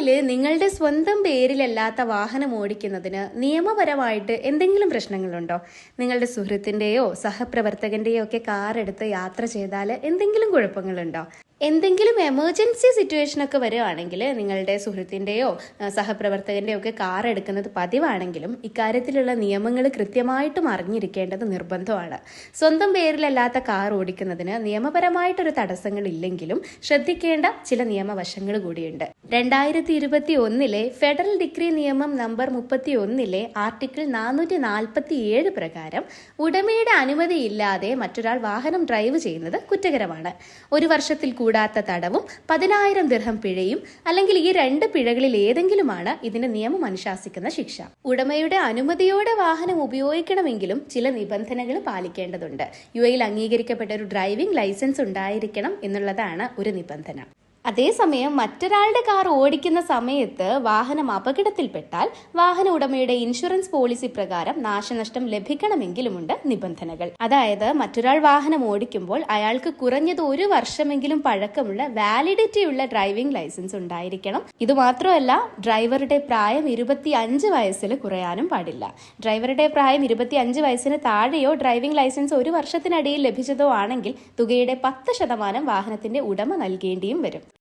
നിലവിൽ നിങ്ങളുടെ സ്വന്തം പേരിലല്ലാത്ത വാഹനം ഓടിക്കുന്നതിന് നിയമപരമായിട്ട് എന്തെങ്കിലും പ്രശ്നങ്ങളുണ്ടോ? നിങ്ങളുടെ സുഹൃത്തിൻ്റെയോ സഹപ്രവർത്തകന്റെയോ ഒക്കെ കാർ എടുത്ത് യാത്ര ചെയ്താൽ എന്തെങ്കിലും കുഴപ്പങ്ങളുണ്ടോ? എന്തെങ്കിലും എമർജൻസി സിറ്റുവേഷൻ ഒക്കെ വരികയാണെങ്കിൽ നിങ്ങളുടെ സുഹൃത്തിൻ്റെയോ സഹപ്രവർത്തകൻ്റെയോ ഒക്കെ കാർ എടുക്കുന്നത് പതിവാണെങ്കിലും ഇക്കാര്യത്തിലുള്ള നിയമങ്ങൾ കൃത്യമായിട്ടും അറിഞ്ഞിരിക്കേണ്ടത് നിർബന്ധമാണ്. സ്വന്തം പേരിലല്ലാത്ത കാർ ഓടിക്കുന്നതിന് നിയമപരമായിട്ടൊരു തടസ്സങ്ങളില്ലെങ്കിലും ശ്രദ്ധിക്കേണ്ട ചില നിയമവശങ്ങൾ കൂടിയുണ്ട്. 2021 ഫെഡറൽ ഡിക്രി നിയമം നമ്പർ 31 ആർട്ടിക്കിൾ 447 പ്രകാരം ഉടമയുടെ അനുമതിയില്ലാതെ മറ്റൊരാൾ വാഹനം ഡ്രൈവ് ചെയ്യുന്നത് കുറ്റകരമാണ്. 1 വർഷത്തിൽ കൂടാത്ത തടവും 10,000 ദിർഹം പിഴയും അല്ലെങ്കിൽ ഈ 2 പിഴകളിൽ ഏതെങ്കിലുമാണ് ഇതിന് നിയമം അനുശാസിക്കുന്ന ശിക്ഷ. ഉടമയുടെ അനുമതിയോടെ വാഹനം ഉപയോഗിക്കണമെങ്കിലും ചില നിബന്ധനകൾ പാലിക്കേണ്ടതുണ്ട്. UAE അംഗീകരിക്കപ്പെട്ട ഒരു ഡ്രൈവിംഗ് ലൈസൻസ് ഉണ്ടായിരിക്കണം എന്നുള്ളതാണ് ഒരു നിബന്ധന. അതേസമയം മറ്റൊരാളുടെ കാർ ഓടിക്കുന്ന സമയത്ത് വാഹനം അപകടത്തിൽപ്പെട്ടാൽ വാഹന ഉടമയുടെ ഇൻഷുറൻസ് പോളിസി പ്രകാരം നാശനഷ്ടം ലഭിക്കണമെങ്കിലുമുണ്ട് നിബന്ധനകൾ. അതായത് മറ്റൊരാൾ വാഹനം ഓടിക്കുമ്പോൾ അയാൾക്ക് കുറഞ്ഞത് 1 വർഷമെങ്കിലും പഴക്കമുള്ള വാലിഡിറ്റിയുള്ള ഡ്രൈവിംഗ് ലൈസൻസ് ഉണ്ടായിരിക്കണം. ഇതുമാത്രമല്ല, ഡ്രൈവറുടെ പ്രായം 25 വയസ്സിൽ കുറയാനും പാടില്ല. ഡ്രൈവറുടെ പ്രായം 25 വയസ്സിന് താഴെയോ ഡ്രൈവിംഗ് ലൈസൻസ് 1 വർഷത്തിനിടയിൽ ലഭിച്ചതോ ആണെങ്കിൽ തുകയുടെ 10% വാഹനത്തിന്റെ ഉടമ നൽകേണ്ടിയും വരും.